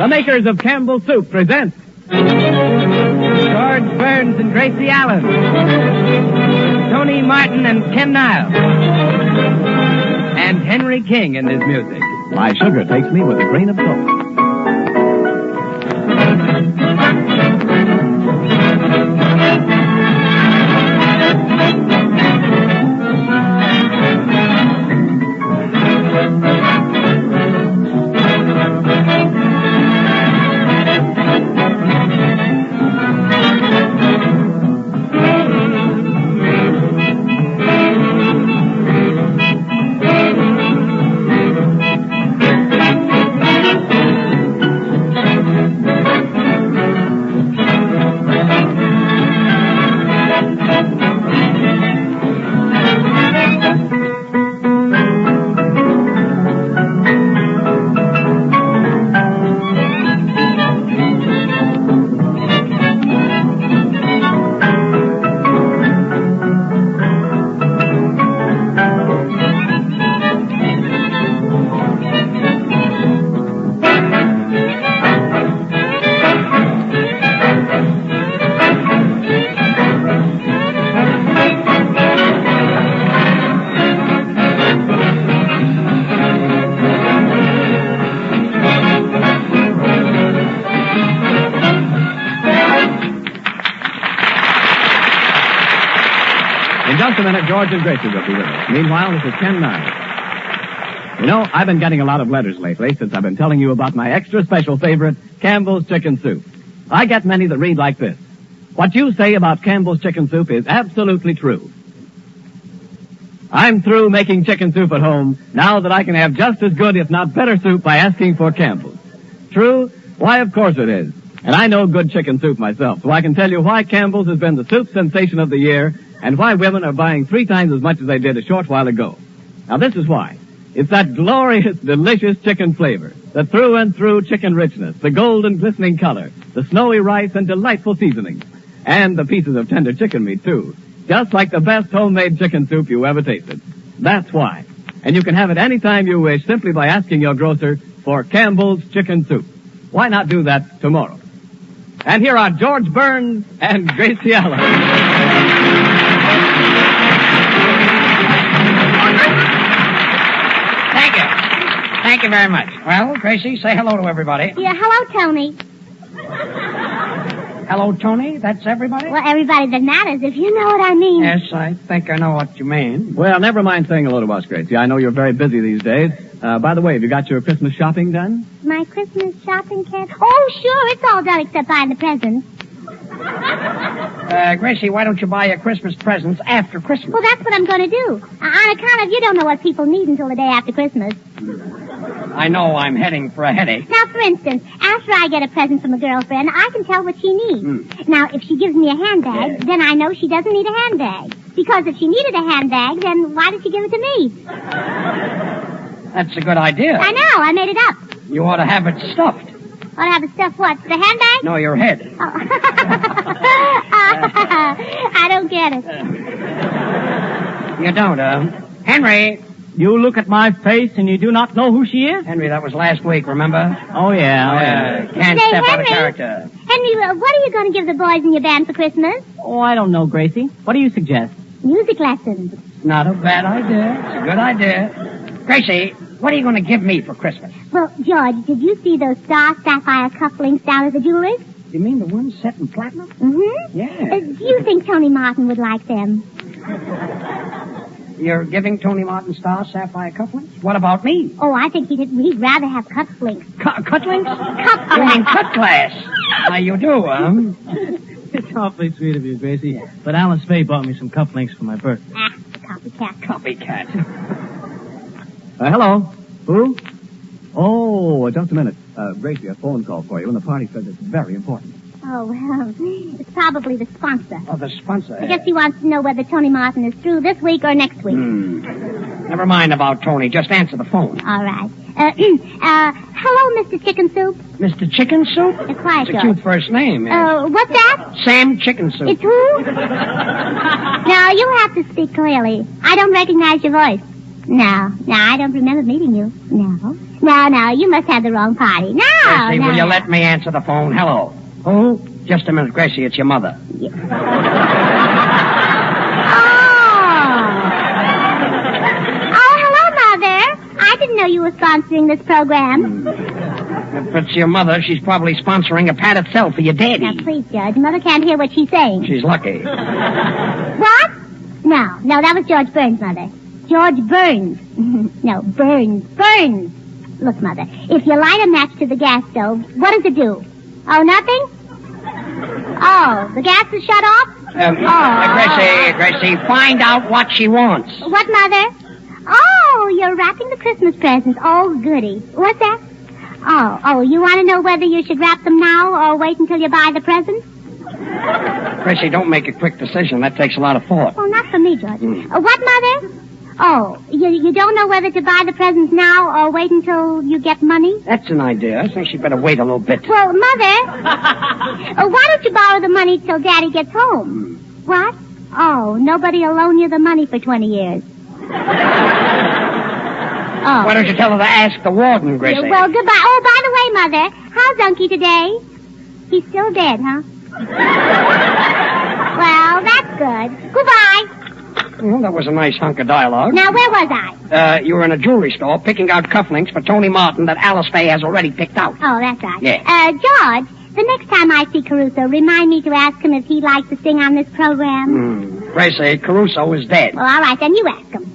The makers of Campbell's Soup present George Burns and Gracie Allen, Tony Martin and Ken Niles, and Henry King in his music. My sugar takes me with a grain of salt. In just a minute, George and Gracie will be with us. Meanwhile, this is Ken Niles. You know, I've been getting a lot of letters lately since I've been telling you about my extra special favorite, Campbell's Chicken Soup. I get many that read like this. What you say about Campbell's Chicken Soup is absolutely true. I'm through making chicken soup at home now that I can have just as good, if not better, soup by asking for Campbell's. True? Why, of course it is. And I know good chicken soup myself, so I can tell you why Campbell's has been the soup sensation of the year and why women are buying 3 times as much as they did a short while ago. Now, this is why. It's that glorious, delicious chicken flavor, the through and through chicken richness, the golden glistening color, the snowy rice and delightful seasonings, and the pieces of tender chicken meat, too. Just like the best homemade chicken soup you ever tasted. That's why. And you can have it any time you wish simply by asking your grocer for Campbell's Chicken Soup. Why not do that tomorrow? And here are George Burns and Gracie Allen. Thank you very much. Well, Gracie, say hello to everybody. Yeah, hello, Tony. Hello, Tony? That's everybody? Well, everybody that matters, if you know what I mean. Yes, I think I know what you mean. Well, never mind saying hello to us, Gracie. I know you're very busy these days. By the way, have you got your Christmas shopping done? My Christmas shopping, Ken? Oh, sure, it's all done except buying the presents. Gracie, why don't you buy your Christmas presents after Christmas? Well, that's what I'm going to do. On account of you don't know what people need until the day after Christmas. I know I'm heading for a headache. Now, for instance, after I get a present from a girlfriend, I can tell what she needs. Now, if she gives me a handbag, then I know she doesn't need a handbag. Because if she needed a handbag, then why did she give it to me? That's a good idea. I know, I made it up. You ought to have it stuffed. Ought to have it stuffed what? The handbag? No, your head. Oh. I don't get it. You don't, Henry. You look at my face and you do not know who she is? Henry, that was last week, remember? Oh, yeah. Can't Say, step out of Henry. character. Henry, what are you going to give the boys in your band for Christmas? Oh, I don't know, Gracie. What do you suggest? Music lessons. Not a bad idea. It's a good idea. Gracie, what are you going to give me for Christmas? Well, George, did you see those star sapphire cufflinks down at the jeweler's? You mean the ones set in platinum? Mm-hmm. Yeah. Do you think Tony Martin would like them? You're giving Tony Martin star sapphire cufflinks? What about me? Oh, I think he'd rather have cufflinks. Cufflinks? Cufflinks. You mean cut glass? How you do, It's awfully sweet of you, Gracie. But Alice Faye bought me some cufflinks for my birthday. Ah, copycat. Copycat. Hello. Who? Oh, just a minute. Gracie, a phone call for you, and the party says it's very important. Oh, well, it's probably the sponsor. Oh, the sponsor. I guess he wants to know whether Tony Martin is through this week or next week. Never mind about Tony. Just answer the phone. All right. Hello, Mr. Chicken Soup. Mr. Chicken Soup? Quiet, It's a cute first name. What's that? Sam Chicken Soup. It's who? Now, you have to speak clearly. I don't recognize your voice. No, I don't remember meeting you. No. No, you must have the wrong party. No, Gracie, no. will you let me answer the phone? Hello. Who? Just a minute, Gracie, it's your mother. Oh, hello, Mother. I didn't know you were sponsoring this program. If it's your mother, she's probably sponsoring a padded cell for your daddy. Now, please, Judge. Mother can't hear what she's saying. She's lucky. What? No, that was George Burns, Mother. George Burns. No, Burns. Look, Mother, if you light a match to the gas stove, what does it do? Oh, nothing? Oh, the gas is shut off? Gracie, find out what she wants. What, Mother? Oh, you're wrapping the Christmas presents. Oh, goody. What's that? Oh, you want to know whether you should wrap them now or wait until you buy the presents? Gracie, don't make a quick decision. That takes a lot of thought. Well, not for me, George. What, Mother? Oh, you don't know whether to buy the presents now or wait until you get money? That's an idea. I think she'd better wait a little bit. Well, Mother, why don't you borrow the money till Daddy gets home? What? Oh, nobody will loan you the money for 20 years. Oh. Why don't you tell her to ask the warden, Gracie? Well, goodbye. Oh, by the way, Mother, how's Unky today? He's still dead, huh? Well, that's good. Goodbye. Well, that was a nice hunk of dialogue. Now, where was I? You were in a jewelry store picking out cufflinks for Tony Martin that Alice Faye has already picked out. Oh, that's right. Yeah. George, the next time I see Caruso, remind me to ask him if he'd like to sing on this program. Gracie, Caruso is dead. Well, all right, then you ask him.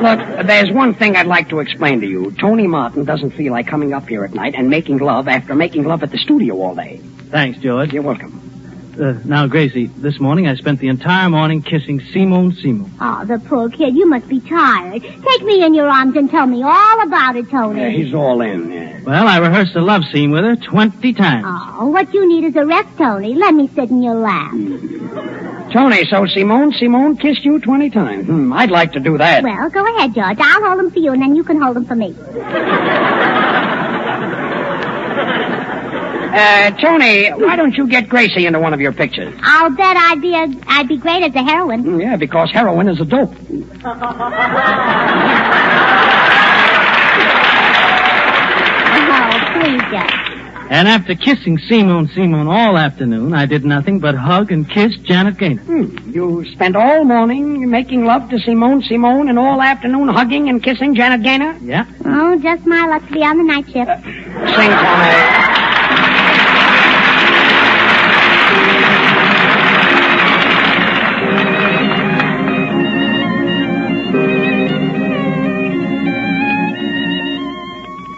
Look, there's one thing I'd like to explain to you. Tony Martin doesn't feel like coming up here at night and making love after making love at the studio all day. Thanks, George. You're welcome. Now, Gracie, this morning I spent the entire morning kissing Simone. Oh, the poor kid. You must be tired. Take me in your arms and tell me all about it, Tony. Yeah, he's all in, yeah. Well, I rehearsed a love scene with her 20 times. Oh, what you need is a rest, Tony. Let me sit in your lap. Tony, so Simone kissed you 20 times. I'd like to do that. Well, go ahead, George. I'll hold them for you, and then you can hold them for me. Tony, why don't you get Gracie into one of your pictures? I'll bet I'd be great as a heroine. Yeah, because heroin is a dope. Oh, please, Judge. And after kissing Simone all afternoon, I did nothing but hug and kiss Janet Gaynor. You spent all morning making love to Simone, and all afternoon hugging and kissing Janet Gaynor? Yeah. Oh, just my luck to be on the night shift. Sing, Tony.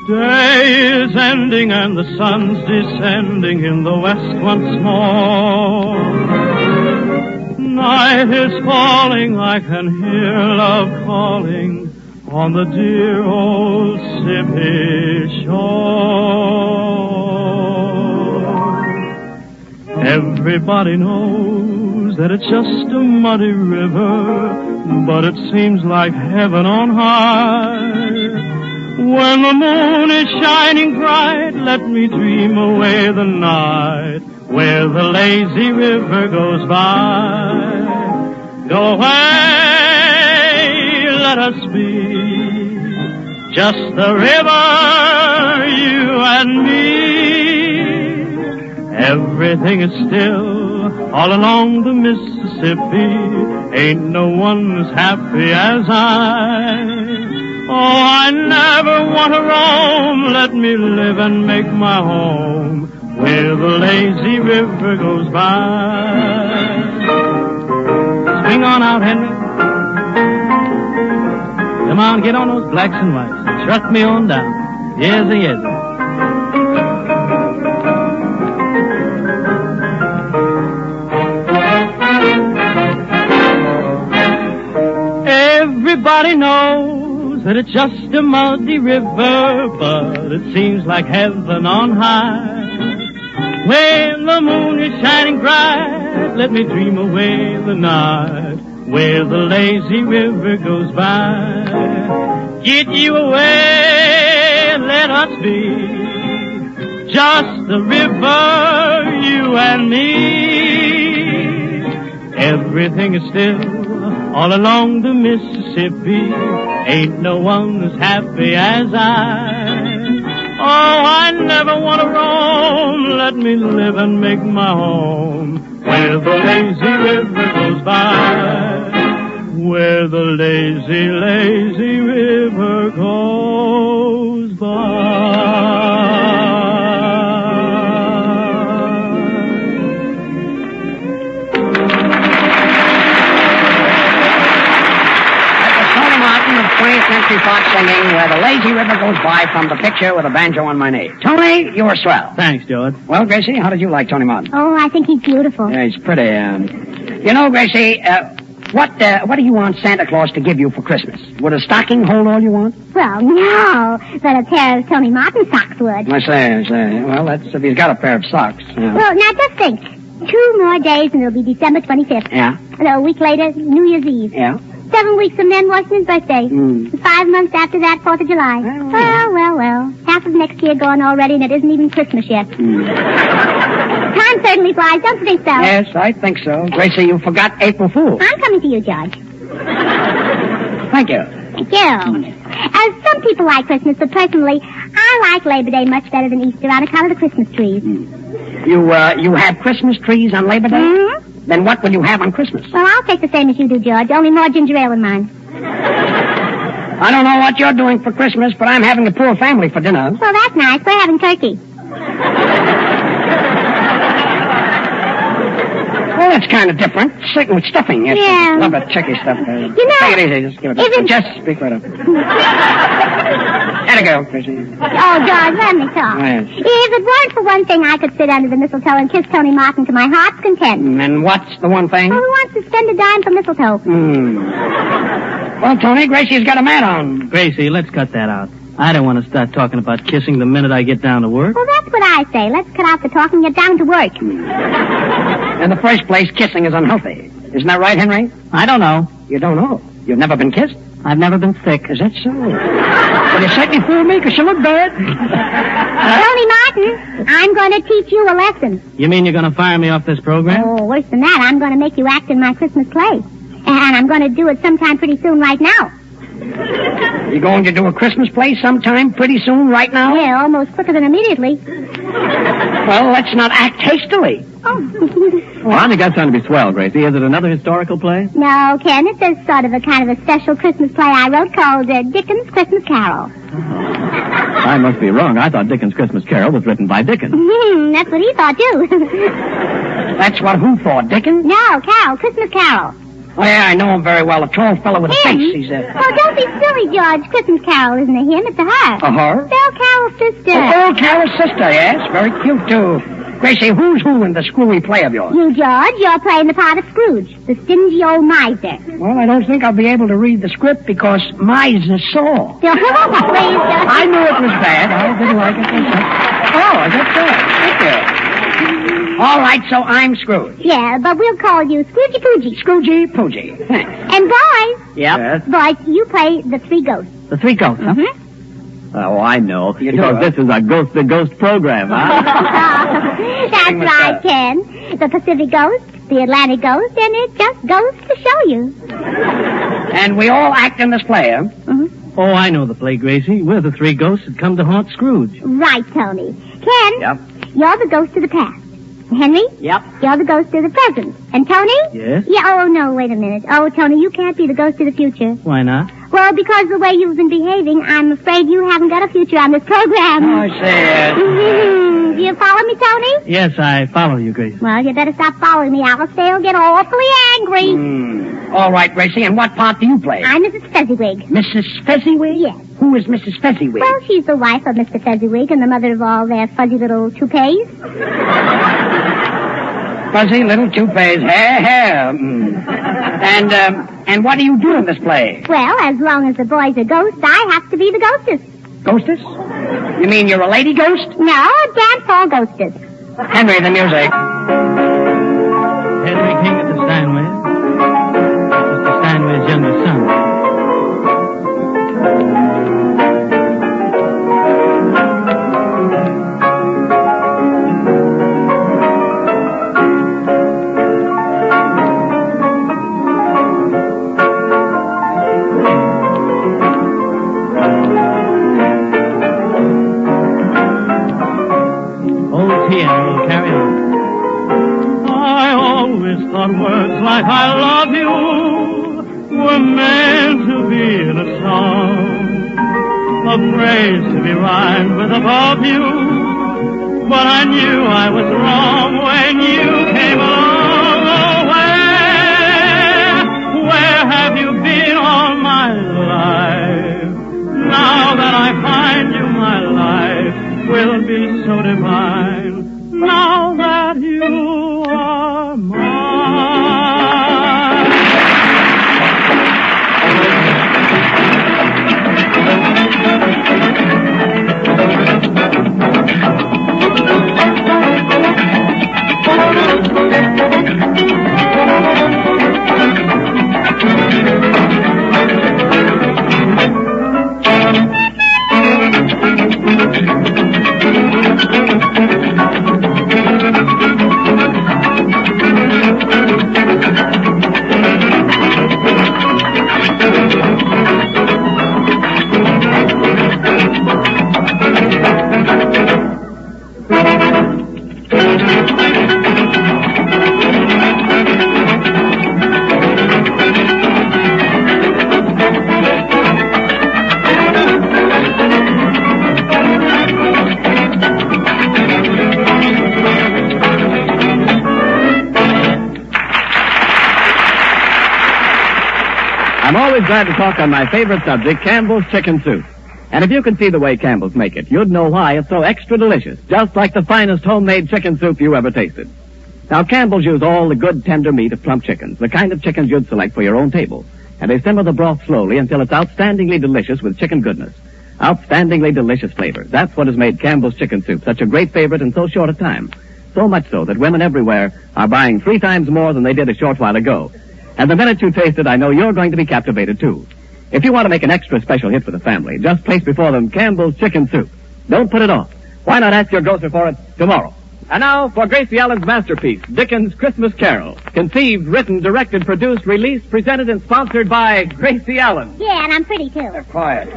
Day is ending and the sun's descending in the west once more. Night is falling, I can hear love calling on the dear old Mississippi shore. Everybody knows that it's just a muddy river, but it seems like heaven on high. When the moon is shining bright, let me dream away the night where the lazy river goes by. Go away, let us be just the river, you and me. Everything is still all along the Mississippi. Ain't no one as happy as I. Oh, I never want to roam. Let me live and make my home where the lazy river goes by. Swing on out, Henry. Come on, get on those blacks and whites and truck me on down. Yes, yes. Everybody knows that it's just a muddy river, but it seems like heaven on high. When the moon is shining bright, let me dream away the night where the lazy river goes by. Get you away, let us be just the river, you and me. Everything is still all along the Mississippi. Ain't no one as happy as I. Oh, I never want to roam. Let me live and make my home where the lazy river goes by. Where the lazy, lazy river goes by. Century Fox singing Where the Lazy River Goes By from the picture with a banjo on my knee. Tony, you're swell. Thanks, George. Well, Gracie, how did you like Tony Martin? Oh, I think he's beautiful. Yeah, he's pretty. You know, Gracie, what do you want Santa Claus to give you for Christmas? Would a stocking hold all you want? Well, no, but a pair of Tony Martin socks would. I say. Well, that's if he's got a pair of socks. Yeah. Well, now just think. 2 more days and it'll be December 25th. Yeah. And a week later, New Year's Eve. Yeah. 7 weeks from then, Washington's birthday. 5 months after that, 4th of July. Well. Half of next year gone already, and it isn't even Christmas yet. Time certainly flies, don't you think so? Yes, I think so. Gracie, you forgot April Fool. I'm coming to you, George. Thank you. Thank you. Some people like Christmas, but personally, I like Labor Day much better than Easter on account of the Christmas trees. You have Christmas trees on Labor Day? Mm-hmm. Then what will you have on Christmas? Well, I'll take the same as you do, George, only more ginger ale in mine. I don't know what you're doing for Christmas, but I'm having a poor family for dinner. Well, that's nice. We're having turkey. Well, that's kind of different. Slicking with stuffing. Yes, Yeah. I love that turkey stuff. You know, take it easy. Just give it. even- Just speak right up. There you go, Gracie. Oh, George, let me talk. Yes. If it weren't for one thing, I could sit under the mistletoe and kiss Tony Martin to my heart's content. And what's the one thing? Well, who wants to spend a dime for mistletoe? Well, Tony, Gracie's got a mat on. Gracie, let's cut that out. I don't want to start talking about kissing the minute I get down to work. Well, that's what I say. Let's cut out the talk and get down to work. In the first place, kissing is unhealthy. Isn't that right, Henry? I don't know. You don't know. You've never been kissed? I've never been sick. Is that so? Well, you certainly fooled me, 'cause you look bad. Tony Martin, I'm going to teach you a lesson. You mean you're going to fire me off this program? Oh, worse than that, I'm going to make you act in my Christmas play. And I'm going to do it sometime pretty soon right now. You going to do a Christmas play sometime pretty soon right now? Yeah, almost quicker than immediately. Well, let's not act hastily. Oh. Well, I think that's going to be swell, Gracie. Is it another historical play? No, Ken, it's a sort of a kind of a special Christmas play I wrote called Dickens' Christmas Carol. I must be wrong. I thought Dickens' Christmas Carol was written by Dickens. That's what he thought, too. That's what who thought, Dickens? No, Carol, Christmas Carol. Oh, yeah, I know him very well. A tall fellow with a Him? face. He's Oh, don't be silly, George. Christmas Carol isn't a him, it's a her. a her? Belle Carol's sister. Oh, Carol's sister, yes. Very cute, too. Gracie, who's who in the screwy play of yours? You, George, you're playing the part of Scrooge, the stingy old miser. Well, I don't think I'll be able to read the script because miser saw. Please, I knew it was bad. I didn't like it. Oh, is that so? Thank you. All right, so I'm Scrooge. Yeah, but we'll call you Scroogey Poogie. Scroogey Poogie. Thanks. And boys, Yes. boys, you play the three ghosts. The three ghosts, huh? Mm-hmm. Oh, I know. You do, Because huh? this is a ghost-to-ghost program, huh? That's with right, that. Ken. The Pacific Ghost, the Atlantic Ghost, and it just goes to show you. And we all act in this play, huh? Oh, I know the play, Gracie. We're the three ghosts that come to haunt Scrooge. Right, Tony. Ken, Yep. you're the ghost of the past. Henry? Yep. You're the ghost of the present. And Tony? Yes? Yeah, oh, no, wait a minute. Oh, Tony, you can't be the ghost of the future. Why not? Well, because the way you've been behaving, I'm afraid you haven't got a future on this program. Oh, I see. Do you follow me, Tony? Yes, I follow you, Gracie. Well, you better stop following me, Alice. They'll get awfully angry. All right, Gracie, and what part do you play? I'm Mrs. Fezziwig. Mrs. Fezziwig? Yes. Who is Mrs. Fezziwig? Well, she's the wife of Mr. Fezziwig and the mother of all their fuzzy little toupees. Fuzzy little toupees. Hair. And what do you do in this play? Well, as long as the boys are ghosts, I have to be the ghostess. Ghostess? You mean you're a lady ghost? No, dance hall ghostess. Henry, the music. Henry King of the Steinways. Mr. Steinway's younger son. words like I love you were meant to be in a song, a phrase to be rhymed with above you. But I knew I was wrong when you came along. Oh, where have you been all my life? Now that I find you, my life will be so divine. Now that you are mine. I'm always glad to talk on my favorite subject, Campbell's chicken soup. And if you could see the way Campbell's make it, you'd know why it's so extra delicious, just like the finest homemade chicken soup you ever tasted. Now, Campbell's use all the good, tender meat of plump chickens, the kind of chickens you'd select for your own table. And they simmer the broth slowly until it's outstandingly delicious with chicken goodness. Outstandingly delicious flavor. That's what has made Campbell's chicken soup such a great favorite in so short a time. So much so that women everywhere are buying 3 times more than they did a short while ago. And the minute you taste it, I know you're going to be captivated, too. If you want to make an extra special hit for the family, just place before them Campbell's chicken soup. Don't put it off. Why not ask your grocer for it tomorrow? And now for Gracie Allen's masterpiece, Dickens' Christmas Carol. Conceived, written, directed, produced, released, presented, and sponsored by Gracie Allen. Yeah, and I'm pretty, too. Quiet.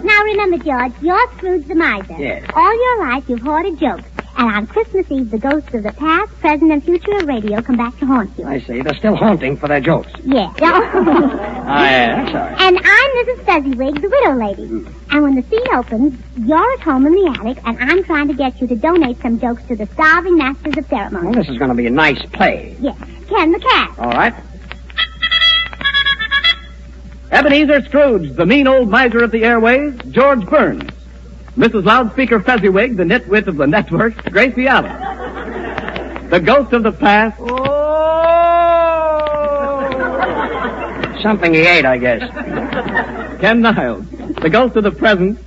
Now remember, George, you're Scrooge the miser. Yes. All your life you've hoarded jokes. And on Christmas Eve, the ghosts of the past, present, and future of radio come back to haunt you. I see. They're still haunting for their jokes. Yeah. That's all right. And I'm Mrs. Fezziwig, the widow lady. And when the scene opens, you're at home in the attic, and I'm trying to get you to donate some jokes to the starving masters of ceremony. Well, this is going to be a nice play. Yes. Ken the cat. All right. Ebenezer Scrooge, the mean old miser of the airways, George Burns. Mrs. Loudspeaker Fezziwig, the nitwit of the network, Gracie Allen. The ghost of the past. Oh! Something he ate, I guess. Ken Niles. The ghost of the present,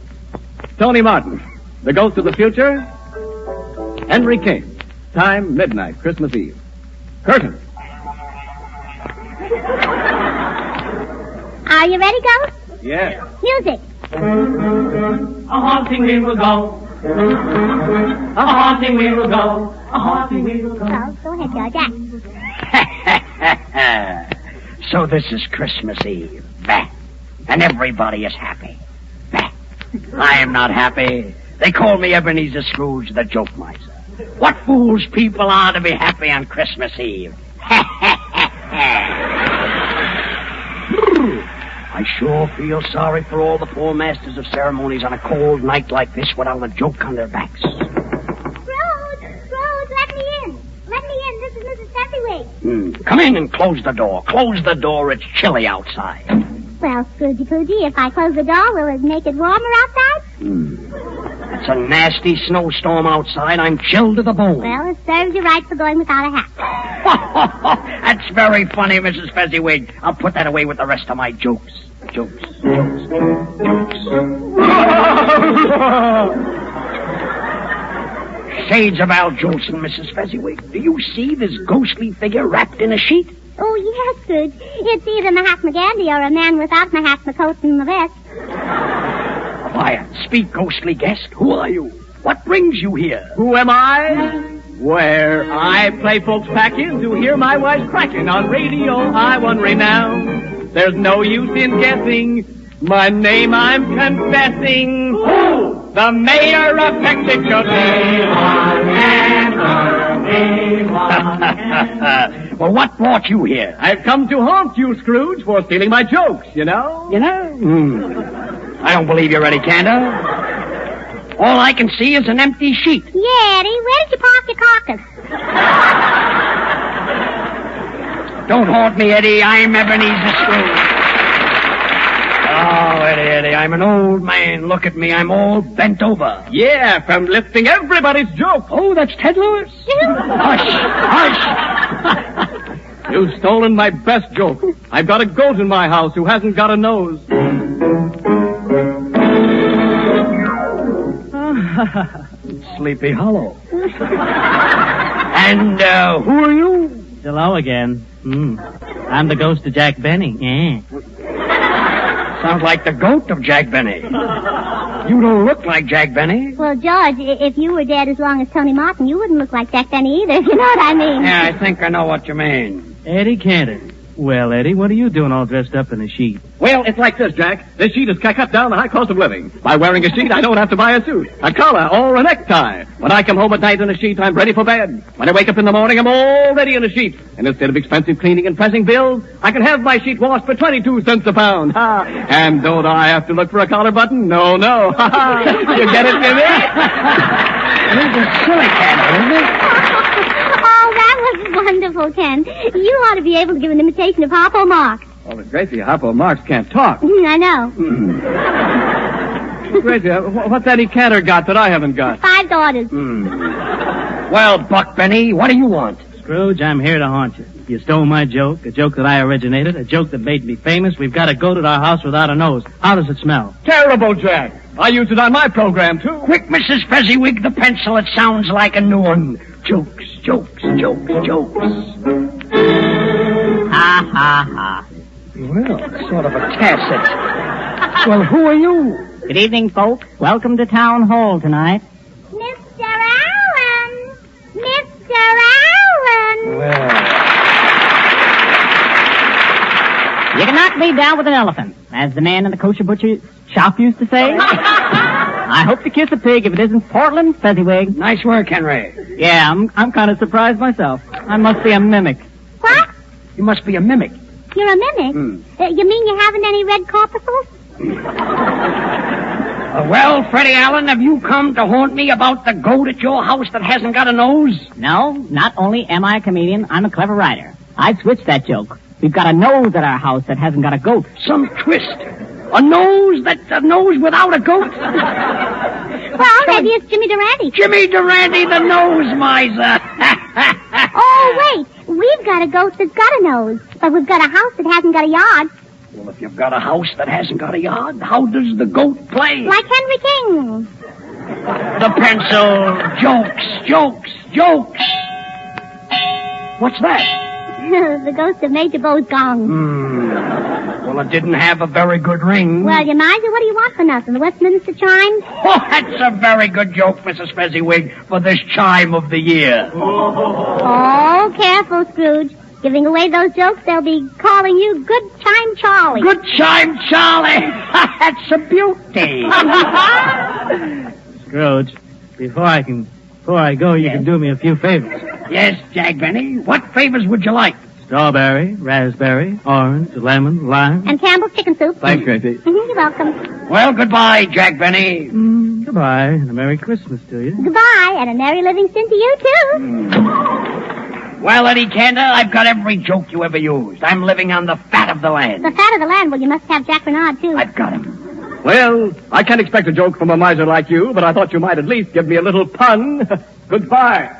Tony Martin. The ghost of the future, Henry King. Time, midnight, Christmas Eve. Curtain. Are you ready, Ghost? Yes. Music. A haunting we will go. A haunting we will go. A haunting we will go. Oh, go ahead, George. So this is Christmas Eve. Bah. And everybody is happy. Bah. I am not happy. They call me Ebenezer Scrooge, the joke miser. What fools people are to be happy on Christmas Eve. I sure feel sorry for all the poor masters of ceremonies on a cold night like this without a joke on their backs. Scrooge, let me in. Let me in. This is Mrs. Fezziwig. Come in and close the door. Close the door. It's chilly outside. Well, Scroogey Poogie, if I close the door, will it make it warmer outside? It's a nasty snowstorm outside. I'm chilled to the bone. Well, it serves you right for going without a hat. That's very funny, Mrs. Fezziwig. I'll put that away with the rest of my jokes. Jokes. Shades of Al Jolson, Mrs. Fezziwig. Do you see this ghostly figure wrapped in a sheet? Oh, yes, Scrooge. It's either Mahatma Gandhi or a man without Mahatma coat and the vest. Quiet. Speak, ghostly guest. Who are you? What brings you here? Who am I? Where I play folks packing to hear my wife cracking on radio. I won renown. There's no use in guessing. My name I'm confessing. Who? The mayor of Mexico. Well, what brought you here? I've come to haunt you, Scrooge, for stealing my jokes, you know? You know? I don't believe you're Eddie Cantor. All I can see is an empty sheet. Yeah, Eddie, where did you park your carcass? Don't haunt me, Eddie. I'm Ebenezer Scrooge. Oh, Eddie, I'm an old man. Look at me. I'm all bent over. Yeah, from lifting everybody's jokes. Oh, that's Ted Lewis. Hush, hush. You've stolen my best joke. I've got a goat in my house who hasn't got a nose. Sleepy Hollow. And who are you? Hello again. I'm the ghost of Jack Benny. Yeah. Sounds like the goat of Jack Benny. You don't look like Jack Benny. Well, George, if you were dead as long as Tony Martin, you wouldn't look like Jack Benny either, if you know what I mean. Yeah, I think I know what you mean. Eddie Cantor. Well, Eddie, what are you doing all dressed up in a sheet? Well, it's like this, Jack. This sheet has cut down the high cost of living. By wearing a sheet, I don't have to buy a suit, a collar, or a necktie. When I come home at night in a sheet, I'm ready for bed. When I wake up in the morning, I'm already in a sheet. And instead of expensive cleaning and pressing bills, I can have my sheet washed for 22 cents a pound. Ha! And don't I have to look for a collar button? No. Ha ha! You get it, Jimmy? This is silly, Cantor, isn't it? Oh, that was wonderful, Ken. You ought to be able to give an imitation of Harpo Marx. Oh, but Gracie, Harpo Marx can't talk. I know. Gracie, what's Eddie Cantor got that I haven't got? 5 daughters. Well, Buck Benny, what do you want? Scrooge, I'm here to haunt you. You stole my joke, a joke that I originated, a joke that made me famous. We've got a goat at our house without a nose. How does it smell? Terrible, Jack. I used it on my program, too. Quick, Mrs. Fezziwig, the pencil. It sounds like a new one. Jokes. Ha, ha, ha. Well, sort of a tacit. Well, who are you? Good evening, folks. Welcome to Town Hall tonight. Mr. Allen! Mr. Allen! Well, You can knock me down with an elephant, as the man in the kosher butcher shop used to say. I hope to kiss a pig if it isn't Portland Fezziwig. nice work, Henry. Yeah, I'm kind of surprised myself. I must be a mimic. What? You must be a mimic. You're a mimic? You mean you haven't any red corpuscles? Well, Freddie Allen, have you come to haunt me about the goat at your house that hasn't got a nose? No, not only am I a comedian, I'm a clever writer. I've switched that joke. We've got a nose at our house that hasn't got a goat. Some twist. A nose without a goat? Well, maybe it's Jimmy Durante. Jimmy Durante, the nose miser. Oh, wait. We've got a goat that's got a nose, but we've got a house that hasn't got a yard. Well, if you've got a house that hasn't got a yard, how does the goat play? Like Henry King. The pencil. Jokes. What's that? The ghost of Major Bo's gong. Well, it didn't have a very good ring. Well, you miser, what do you want for nothing? The Westminster chimes? Oh, that's a very good joke, Mrs. Fezziwig, for this chime of the year. Oh, careful, Scrooge. Giving away those jokes, they'll be calling you Good Chime Charlie. Good chime, Charlie. That's a beauty. Scrooge, before I go, you can do me a few favors. Yes, Jack Benny. What favors would you like? Strawberry, raspberry, orange, lemon, lime. And Campbell's chicken soup. Thanks, Gracie. You're welcome. Well, goodbye, Jack Benny. Goodbye, and a Merry Christmas to you. Goodbye, and a Merry Livingston to you, too. Well, Eddie Cantor, I've got every joke you ever used. I'm living on the fat of the land. The fat of the land, well, you must have Jack Bernard, too. I've got him. Well, I can't expect a joke from a miser like you, but I thought you might at least give me a little pun. Goodbye.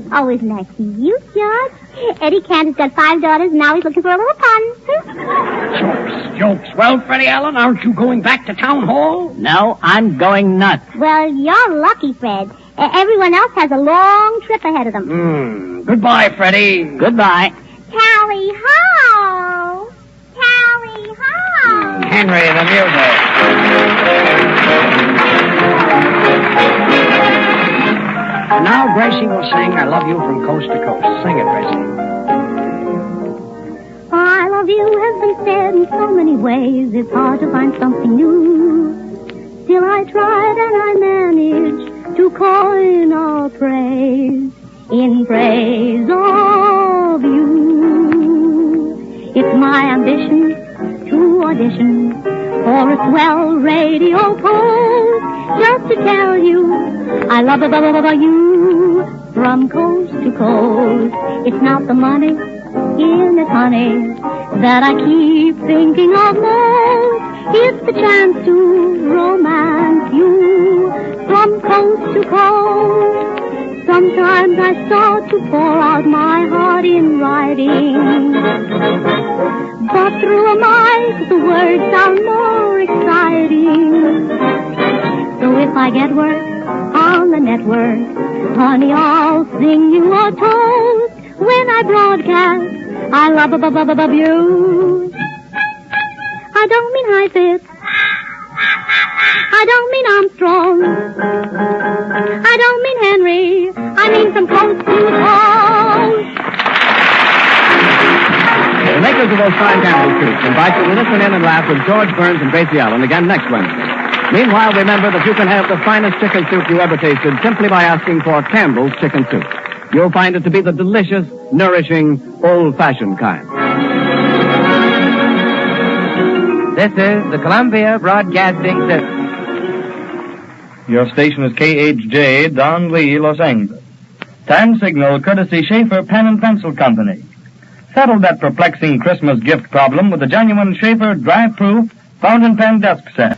Oh, isn't that cute, George? Eddie Cantor's got 5 daughters, and now he's looking for a little pun. Jokes. Well, Freddie Allen, aren't you going back to Town Hall? No, I'm going nuts. Well, you're lucky, Fred. Everyone else has a long trip ahead of them. Goodbye, Freddie. Goodbye. Tally ho! Tally ho! Henry, the music. And now Gracie will sing I Love You from Coast to Coast. Sing it, Gracie. I love you has been said in so many ways, it's hard to find something new. Still I tried and I managed to coin a praise in praise of you. my ambition to audition for a swell radio post, just to tell you I love you from coast to coast. It's not the money in it, honey, that I keep thinking of most. It's the chance to romance you from coast to coast. Sometimes I start to pour out my heart in writing, but through a mic the words sound more exciting. So if I get work on the network, honey, I'll sing you a toast when I broadcast. I love you. I don't mean high fifth. I don't mean Armstrong. I don't mean Henry. I mean from coast to coast. The makers of those fine Campbell soups invite you to listen in and laugh with George Burns and Gracie Allen again next Wednesday. Meanwhile, remember that you can have the finest chicken soup you ever tasted simply by asking for Campbell's Chicken Soup. You'll find it to be the delicious, nourishing, old-fashioned kind. This is the Columbia Broadcasting System. Your station is KHJ, Don Lee, Los Angeles. Time signal courtesy Schaefer Pen and Pencil Company. Settle that perplexing Christmas gift problem with the genuine Schaefer dry-proof fountain pen desk set.